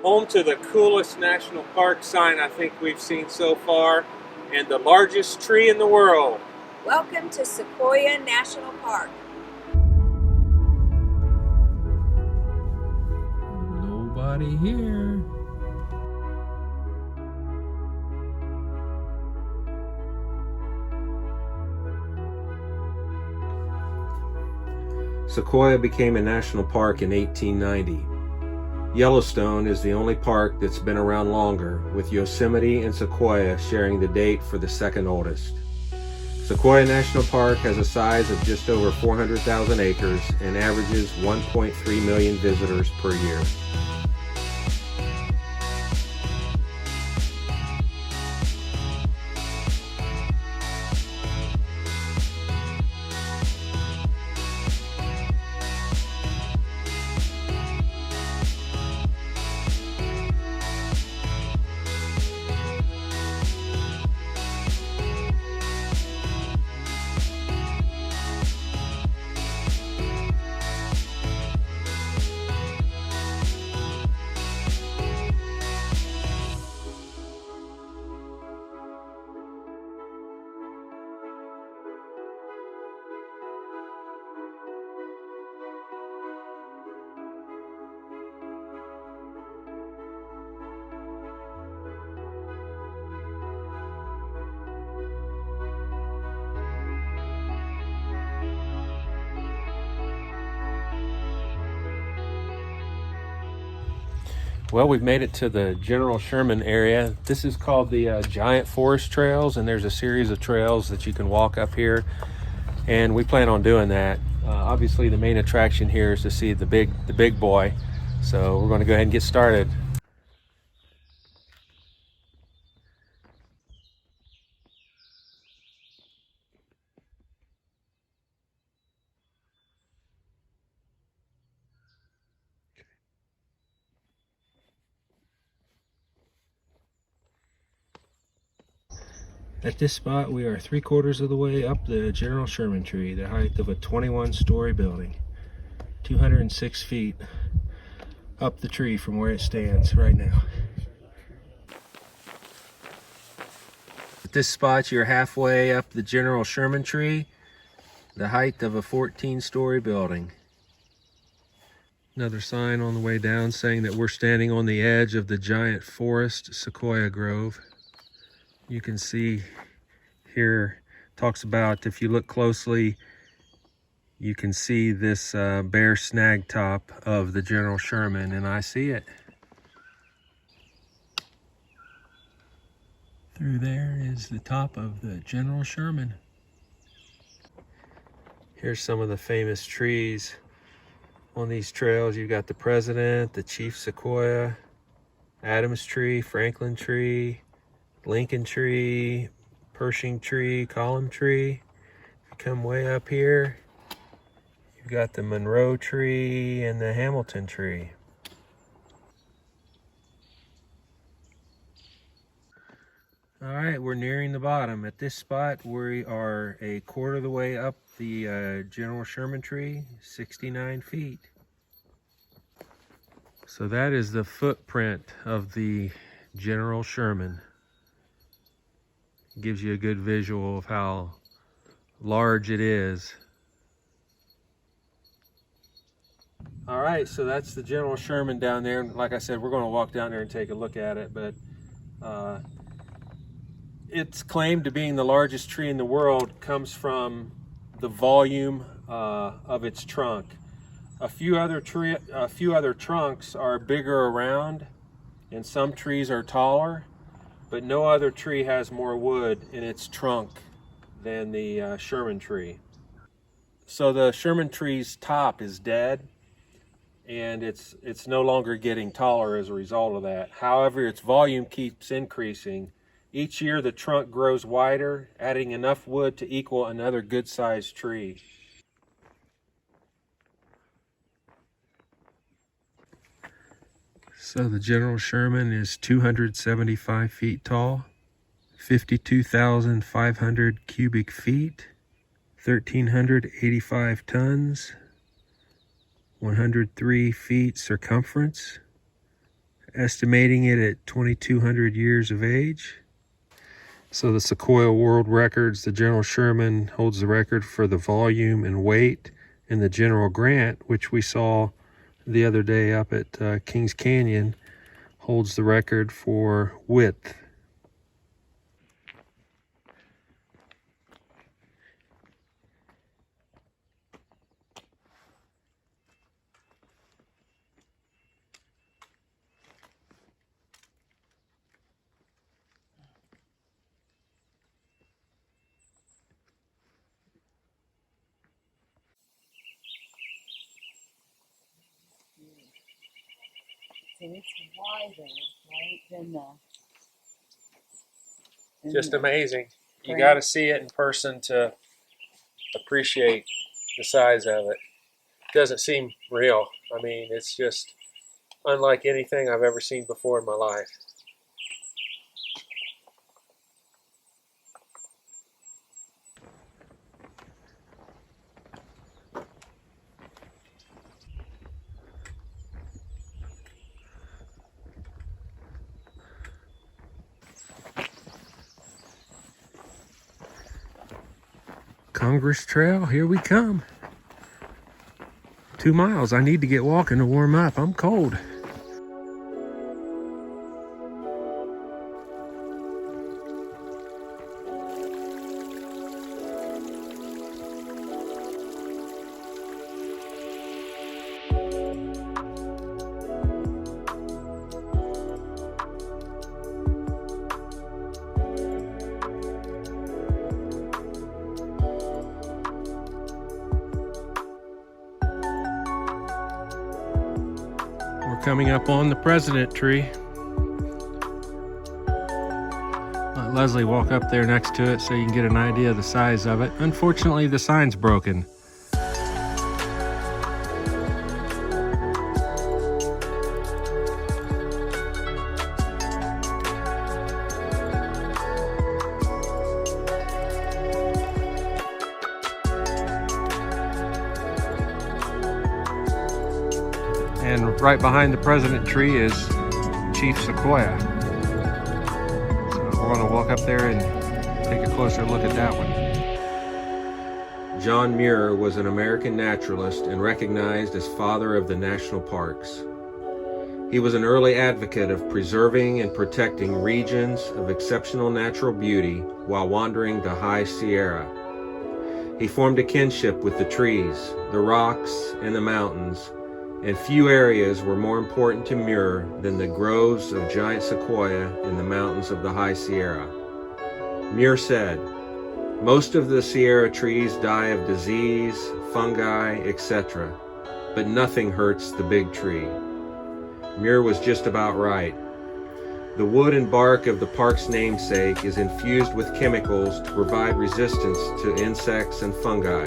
home to the coolest national park sign I think we've seen so far, and the largest tree in the world. Welcome to Sequoia National Park. Nobody here. Sequoia became a national park in 1890. Yellowstone is the only park that's been around longer, with Yosemite and Sequoia sharing the date for the second oldest. Sequoia National Park has a size of just over 400,000 acres and averages 1.3 million visitors per year. Well, we've made it to the General Sherman area. This is called the Giant Forest Trails, and there's a series of trails that you can walk up here, and we plan on doing that. Obviously, the main attraction here is to see the big boy, so we're going to go ahead and get started. At this spot, we are 3/4 of the way up the General Sherman Tree, the height of a 21-story building, 206 feet up the tree from where it stands right now. At this spot, you're halfway up the General Sherman Tree, the height of a 14-story building. Another sign on the way down saying that we're standing on the edge of the giant forest sequoia grove. You can see here, talks about, if you look closely, you can see this bare snag top of the General Sherman, and I see it. Through there is the top of the General Sherman. Here's some of the famous trees on these trails. You've got the President, the Chief Sequoia, Adams Tree, Franklin Tree, Lincoln Tree, Pershing Tree, Column Tree. If you come way up here, you've got the Monroe Tree and the Hamilton Tree. All right, we're nearing the bottom. At this spot, we are 1/4 of the way up the General Sherman Tree, 69 feet. So that is the footprint of the General Sherman. Gives you a good visual of how large it is. All right, so that's the General Sherman down there. Like I said, we're going to walk down there and take a look at it, but its claim to being the largest tree in the world comes from the volume of its trunk. A few other trunks are bigger around, and some trees are taller, but no other tree has more wood in its trunk than the Sherman tree. So the Sherman tree's top is dead, and it's no longer getting taller as a result of that. However, its volume keeps increasing. Each year the trunk grows wider, adding enough wood to equal another good-sized tree. So the General Sherman is 275 feet tall, 52,500 cubic feet, 1,385 tons, 103 feet circumference, estimating it at 2,200 years of age. So the Sequoia World Records, the General Sherman holds the record for the volume and weight, and the General Grant, which we saw the other day up at Kings Canyon, holds the record for width. So it's wider, right, than the... Just amazing. You Right. got to see it in person to appreciate the size of it. It doesn't seem real. I mean, it's just unlike anything I've ever seen before in my life. Congress Trail, here we come. 2 miles. I need to get walking to warm up. I'm cold. We're coming up on the President Tree. Let Leslie walk up there next to it so you can get an idea of the size of it. Unfortunately, the sign's broken. And right behind the President Tree is Chief Sequoia. So we're going to walk up there and take a closer look at that one. John Muir was an American naturalist and recognized as father of the national parks. He was an early advocate of preserving and protecting regions of exceptional natural beauty while wandering the High Sierra. He formed a kinship with the trees, the rocks, and the mountains, and few areas were more important to Muir than the groves of giant sequoia in the mountains of the High Sierra. Muir said, "Most of the Sierra trees die of disease, fungi, etc., but nothing hurts the big tree." Muir was just about right. The wood and bark of the park's namesake is infused with chemicals to provide resistance to insects and fungi.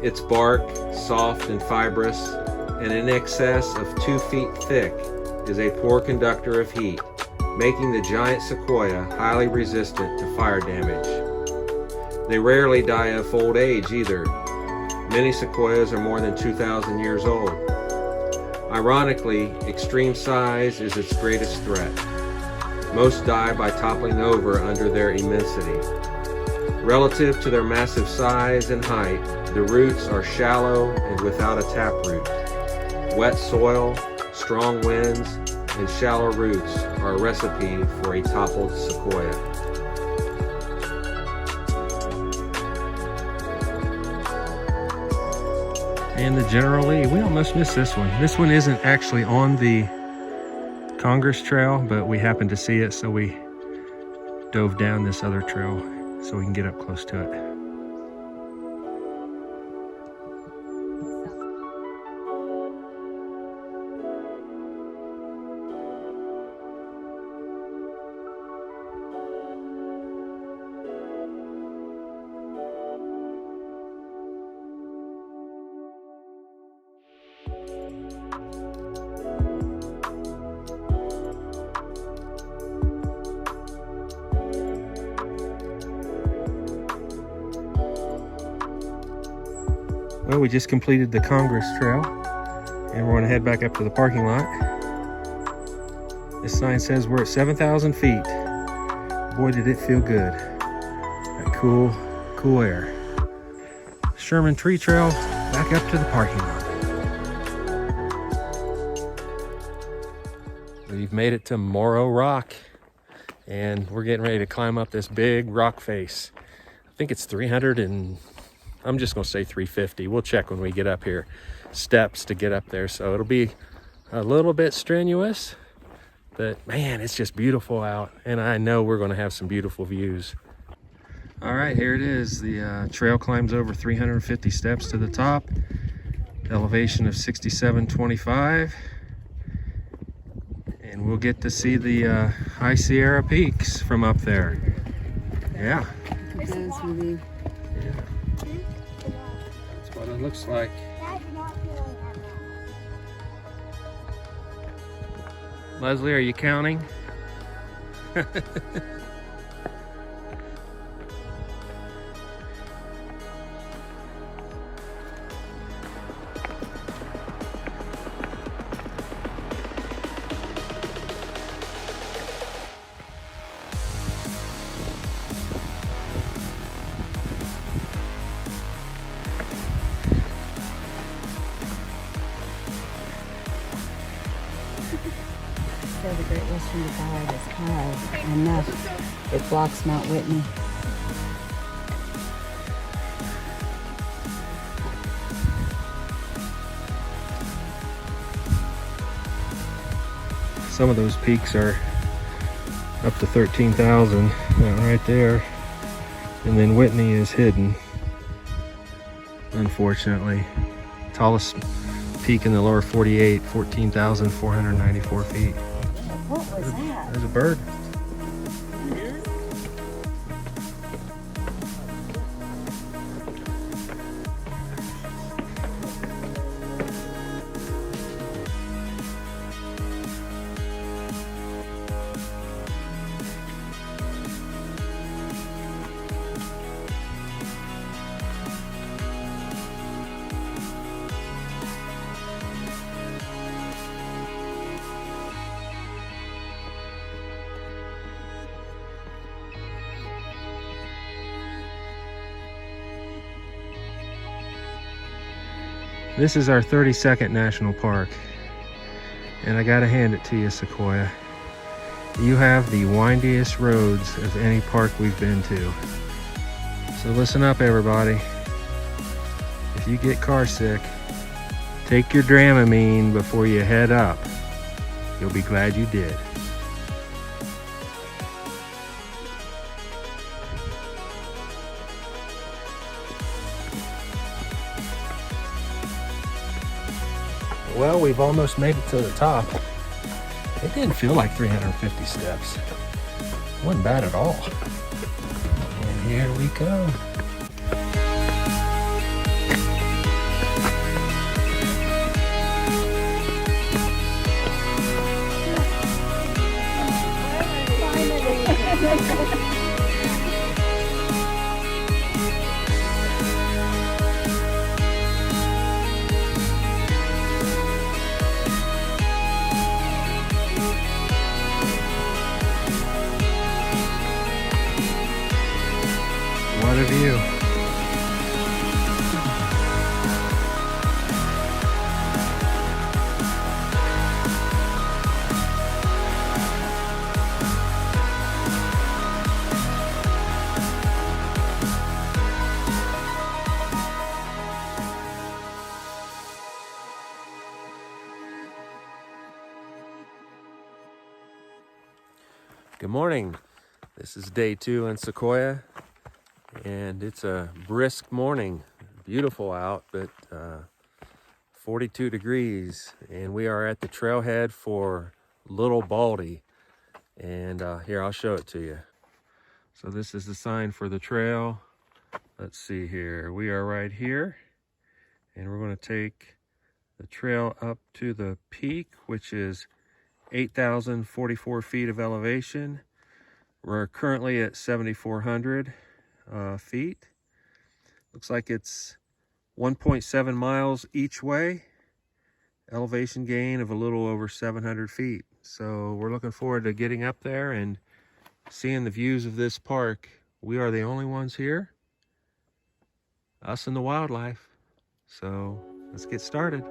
Its bark, soft and fibrous, and in excess of 2 feet thick, is a poor conductor of heat, making the giant sequoia highly resistant to fire damage. They rarely die of old age either. Many sequoias are more than 2,000 years old. Ironically, extreme size is its greatest threat. Most die by toppling over under their immensity. Relative to their massive size and height, the roots are shallow and without a taproot. Wet soil, strong winds, and shallow roots are a recipe for a toppled sequoia. And the General Lee, we almost missed this one. This one isn't actually on the Congress Trail, but we happened to see it, so we dove down this other trail so we can get up close to it. Well, we just completed the Congress Trail, and we're going to head back up to the parking lot. This sign says we're at 7,000 feet. Boy, did it feel good. That cool, cool air. Sherman Tree Trail back up to the parking lot. We've made it to Moro Rock, and we're getting ready to climb up this big rock face. I think it's 300 and I'm just gonna say 350. We'll check when we get up here. Steps to get up there, so it'll be a little bit strenuous, but man, it's just beautiful out, and I know we're gonna have some beautiful views. All right, here it is. The trail climbs over 350 steps to the top, elevation of 6725. And we'll get to see the High Sierra peaks from up there. Yeah. It does really. Yeah. That's what it looks like. Leslie, are you counting? The Great Western Divide is high enough. It blocks Mount Whitney. Some of those peaks are up to 13,000 right there. And then Whitney is hidden, unfortunately. Tallest peak in the lower 48, 14,494 feet. What was that? There's a bird. This is our 32nd national park, and I gotta hand it to you, Sequoia. You have the windiest roads of any park we've been to. So listen up, everybody. If you get car sick, take your Dramamine before you head up. You'll be glad you did. Well, we've almost made it to the top. It didn't feel like 350 steps. It wasn't bad at all. And here we go. What a view. Good morning. This is day 2 in Sequoia, and it's a brisk morning. Beautiful out, but 42 degrees, and we are at the trailhead for Little Baldy. And here, I'll show it to you. So this is the sign for the trail. Let's see here. We are right here, and we're going to take the trail up to the peak, which is 8,044 feet of elevation. We're currently at 7,400 feet. Looks like it's 1.7 miles each way, elevation gain of a little over 700 feet. So we're looking forward to getting up there and seeing the views of this park. We are the only ones here, us and the wildlife. So let's get started.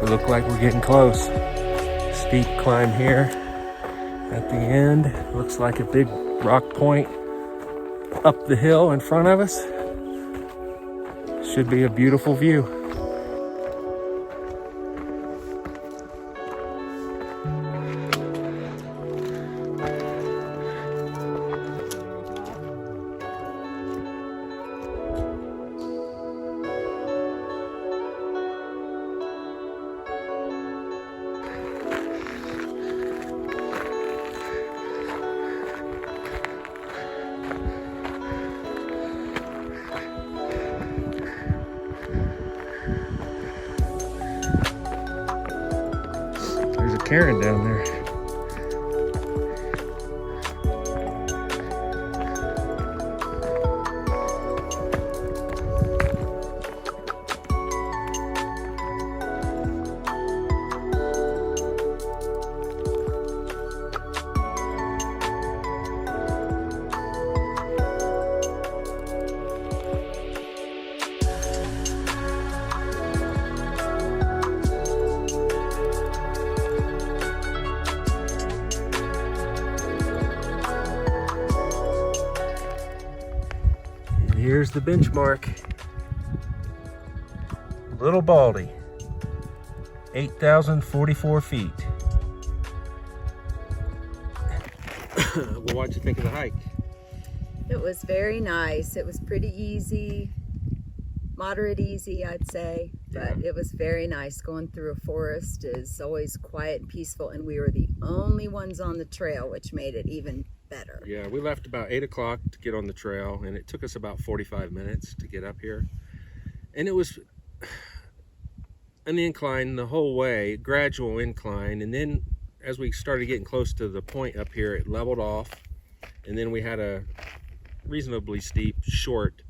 We look like we're getting close. Steep climb here at the end. Looks like a big rock point up the hill in front of us. Should be a beautiful view. There's a cairn down there. Here's the benchmark. Little Baldy, 8,044 feet. Well, what'd you think of the hike? It was very nice. It was pretty easy, moderate easy, I'd say, but it was very nice. Going through a forest is always quiet and peaceful, and we were the only ones on the trail, which made it even better. Yeah, we left about 8 o'clock to get on the trail, and it took us about 45 minutes to get up here. And it was an incline the whole way, gradual incline, and then as we started getting close to the point up here, it leveled off, and then we had a reasonably steep, short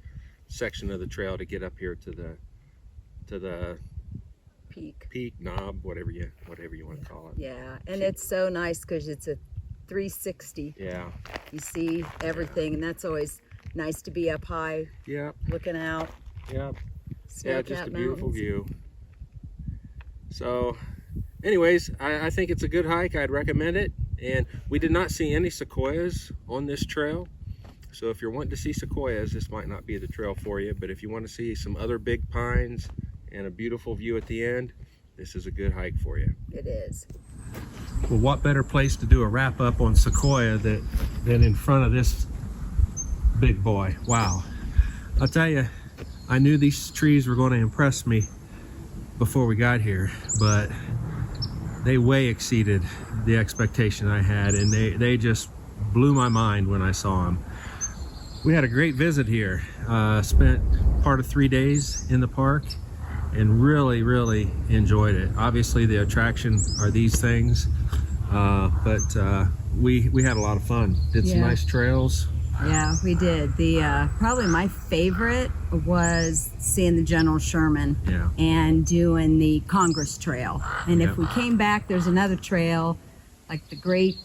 section of the trail to get up here to the peak knob, whatever you want to call it. Yeah, and it's so nice because it's a 360. Yeah, you see everything, and that's always nice to be up high. Yeah, looking out. Yeah, just a beautiful mountains. view. So anyways, I think it's a good hike. I'd recommend it. And we did not see any sequoias on this trail, so if you're wanting to see sequoias, this might not be the trail for you. But if you want to see some other big pines and a beautiful view at the end, this is a good hike for you. It is. Well, what better place to do a wrap up on Sequoia than in front of this big boy. Wow. I'll tell you, I knew these trees were going to impress me before we got here, but they way exceeded the expectation I had, and they just blew my mind when I saw them. We had a great visit here. Spent part of 3 days in the park and really enjoyed it. Obviously the attraction are these things, but we had a lot of fun. Did some nice trails. Yeah, we did. The probably my favorite was seeing the General Sherman and doing the Congress Trail. And if we came back, there's another trail, like the Great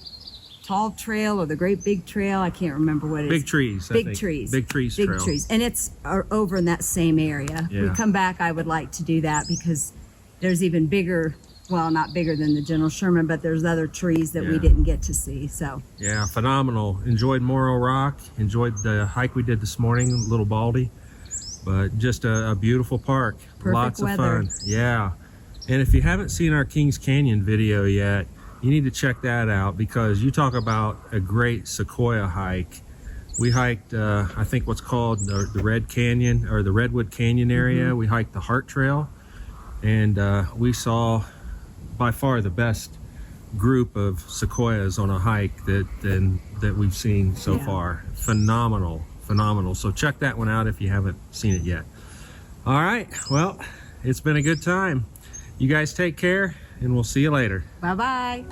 Tall Trail or the Great Big Trail. I can't remember what it is. Big Trees. I Big think. Trees. Big Trees Big Trail. Trees. And it's over in that same area. Yeah. We come back, I would like to do that because there's even bigger, well, not bigger than the General Sherman, but there's other trees that we Yeah. didn't get to see. So Yeah, phenomenal. Enjoyed Moro Rock. Enjoyed the hike we did this morning, Little Baldy. But just a beautiful park. Perfect Lots weather. of fun. Yeah. And if you haven't seen our Kings Canyon video yet, you need to check that out because you talk about a great Sequoia hike. We hiked, I think what's called the Red Canyon or the Redwood Canyon area. We hiked the Heart Trail, and we saw by far the best group of sequoias on a hike that we've seen so Yeah. far. Phenomenal. So check that one out if you haven't seen it yet. All right, well, it's been a good time. You guys take care, and we'll see you later. bye-bye.